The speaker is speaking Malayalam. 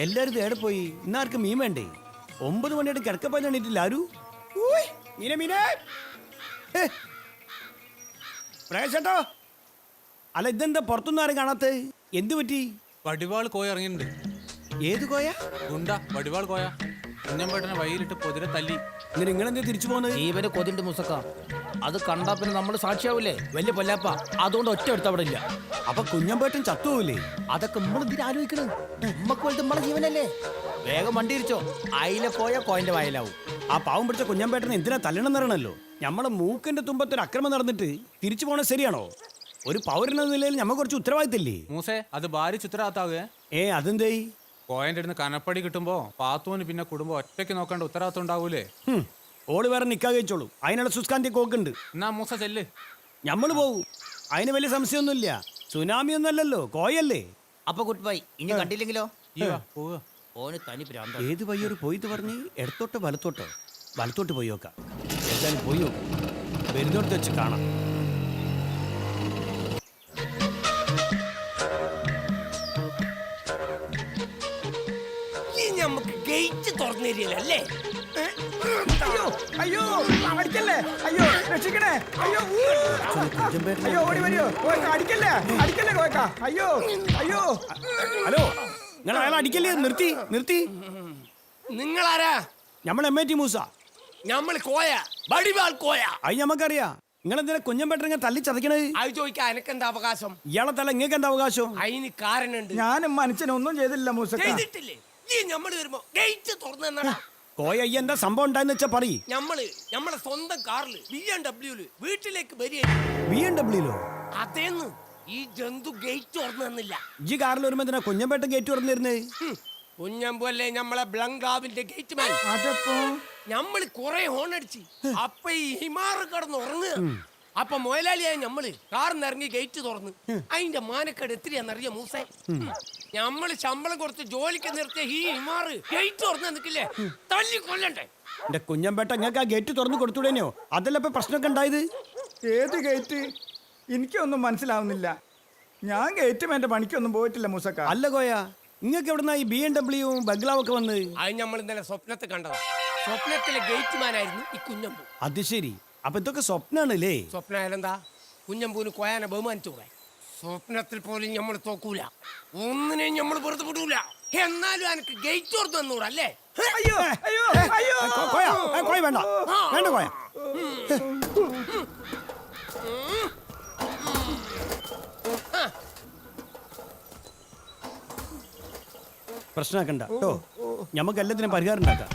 എല്ലാരും ഏടെ പോയി? ഇന്നാർക്ക് മീൻ വേണ്ടേ? 9 മണിയായിട്ട് കിടക്കപ്പാൻ എണീറ്റില്ല ആരു. മീനെ മീനെ പ്രേക്ഷട്ടോ. അല്ല ഇതെന്താ പുറത്തൊന്നും ആരും കാണാത്ത? എന്തു പറ്റി? വടിവാൾ കോയ ഇറങ്ങിയിട്ടുണ്ട്. ഏത് കോയ? ഗുണ്ട വടിവാൾ കോയ. കുഞ്ഞമ്പേട്ടനെ വഴിയിലിട്ട് പൊതിരെ തല്ലി. ഇങ്ങനെ നിങ്ങളെന്താ തിരിച്ചു പോകുന്നത്? ജീവന് കൊതിണ്ട് മുസക്ക. അത് കണ്ടാ പിന്നെ നമ്മൾ സാക്ഷിയാവൂലേ? വലിയ പൊല്ലാപ്പ. അതുകൊണ്ട് ഒറ്റ എടുത്ത് അവിടെ ഇല്ല. അപ്പൊ കുഞ്ഞമ്പേട്ടൻ ചത്തുപോവില്ലേ? അതൊക്കെ നമ്മളെന്തിനാ ആലോചിക്കണത്? നമ്മക്ക് വലുത് നമ്മളെ ജീവനല്ലേ? വേഗം വണ്ടി ഇരിച്ചോ. അയിലെ പോയ കോയിന്റെ വായിലാവും. ആ പാവം പിടിച്ച കുഞ്ഞമ്പേട്ടനെ എന്തിനാ തല്ലണം എന്നറിയണല്ലോ. നമ്മളെ മൂക്കിന്റെ തുമ്പത്തൊരു അക്രമം നടന്നിട്ട് തിരിച്ചു പോണത് ശരിയാണോ? ഒരു പൗരനെന്ന നിലയിൽ ഞമ്മ കുറച്ച് ഉത്തരവാദിത്തല്ലേ? മൂസേ അത് ഭാര്യ ചുത്തരാത്താവേ. അതെന്തേ? കോയന്റെ അടുത്ത് കനപ്പടി കിട്ടുമ്പോ പാത്തുവിന് പിന്നെ കുടുംബം ഒറ്റയ്ക്ക് നോക്കേണ്ട ഉത്തരവാദിത്തം ഉണ്ടാവൂലേ? ഓള് വേറെ നിക്കാ കഴിച്ചോളൂ. അതിനുള്ള സുസ്കാന്തി കോക്കുണ്ട്. എന്നാ മൂസ ചെല്ല്. ഞമ്മള് പോവും. അതിന് വലിയ സംശയമൊന്നുമില്ല. സുനാമി ഒന്നല്ലല്ലോ, കോയല്ലേ. അപ്പൊ ഗുഡ് ബൈ. ഇനി കണ്ടില്ലെങ്കിലോ? പോവുക. ഓന് തനി പ്രാന്ത. ഏത് വയ്യൊരു പോയിട്ട് പറഞ്ഞ് ഇടത്തോട്ടോ വലത്തോട്ടോ? വലത്തോട്ട് പോയി നോക്കാം. ഏതായാലും പോയി നോക്കും. വരുന്നോട്ട് വെച്ച് കാണാം. നമുക്ക് ഗേറ്റ് തുറന്നു തരികയല്ലേ? അയ്യോ അടിക്കല്ലേ, അയ്യോ രക്ഷിക്കണേ, അയ്യോ അയ്യോ ഓടി വരിയോ, അടിക്കല്ലേ അടിക്കല്ലേ കോയക്ക, അയ്യോ അയ്യോ. ഹലോ, നിങ്ങൾ അയാൾ അടിക്കല്ലേ? നിർത്തി നിർത്തി. നിങ്ങളാരാ? നമ്മൾ MAT മൂസ. നമ്മൾ കോയ, വടിവാൾ കോയ. അത് ഞമ്മക്കറിയാം. നിങ്ങളെന്തിനാ കുഞ്ഞമ്പേട്ടനെ തല്ലി ചതക്കണത്? അത് ചോദിക്കാൻ എനക്കെന്താ അവകാശം? ഇയാളെ തല ഇങ്ങക്ക് എന്താ അവകാശം? അതിന് കാരണുണ്ട്. ഞാനും മനുഷ്യനൊന്നും ചെയ്തില്ല മൂസക്ക. ചെയ്തിട്ടില്ലേ? ഈ നമ്മള് വരുമ്പോ ഗേറ്റ് തുറന്നു തന്നടാ. കോയ ഈ എന്താ സംഭവം ഉണ്ടായെന്ന് വെച്ചാ പറയ്. നമ്മളെ സ്വന്തം കാറില് BMW വീട്ടിലേക്ക് വരിക. BMW അതേന്ന് ഈ ജന്തു ഗേറ്റ് തുറന്നു തന്നില്ല. ഈ കാറിൽ വരുമ്പോ എന്തിനാ കുഞ്ഞമ്പേട്ടൻ ഗേറ്റ് തുറന്നിരുന്നേ? കുഞ്ഞമ്പല്ലേ നമ്മളെ ബ്ലങ്കാവിന്റെ ഗേറ്റ് മാൻ. അതപ്പോ നമ്മള് കൊറേ ഹോൺ അടിച്ച് അപ്പൊ ഈ ഹിമാറ് കടന്ന് ഉറങ്ങുക. അപ്പൊ മുതലാളിയായ നമ്മള് കാറിന്ന് ഇറങ്ങി ഗേറ്റ് തുറന്ന്. അതിന്റെ മാനക്കേട് എത്രയാന്നറിയ മൂസേ? നമ്മള് ശമ്പളം കൊടുത്ത് ജോലിക്ക് നിർത്തിയ ഈ ഹിമാറ് ഗേറ്റ് തുറന്ന് നിൽക്കില്ലേ? തല്ലി കൊല്ലണ്ടേ? എന്റെ കുഞ്ഞമ്പേട്ട ഇങ്ങക്ക് ആ ഗേറ്റ് തുറന്നു കൊടുത്തൂടേനോ? അതല്ല ഇപ്പൊ പ്രശ്നമൊക്കെ ഉണ്ടായത്. ഏത് ഗേറ്റ്? എനിക്കൊന്നും മനസ്സിലാവുന്നില്ല. ഞാൻ ഗേറ്റും പണിക്കൊന്നും പോയിട്ടില്ല മൂസക്ക. അല്ല കോയ, ഇങ്ങക്ക് എവിടുന്ന ഈ BMW ബംഗ്ലാവൊക്കെ വന്ന്? അത് നമ്മൾ ഇന്നലെ സ്വപ്നത്തെ കണ്ടതാ. സ്വപ്നത്തിലെ ഗേറ്റ് മാനായിരുന്നു ഈ കുഞ്ഞമ്പൂ. അത് ശരി. അപ്പൊ ഇതൊക്കെ സ്വപ്നാണല്ലേ? സ്വപ്നായാലെന്താ? കുഞ്ഞമ്പൂന് കോയാനെ ബഹുമാനിച്ചൂടെ? സ്വപ്നത്തിൽ പോലും നമ്മൾ തോക്കൂല. ഒന്നിനെയും നമ്മൾ വെറുതെ വിടൂല. എന്നാലും എനിക്ക് ഗേറ്റ് തുറന്നു തന്നൂടാ അല്ലേ? അയ്യോ അയ്യോ അയ്യോ. കോയ കോയ വേണ്ട വേണ്ട കോയ. പ്രശ്നമാക്കണ്ട കേട്ടോ. ഞമ്മക്ക് എല്ലാത്തിനും പരിഹാരം ഉണ്ടാക്കാം.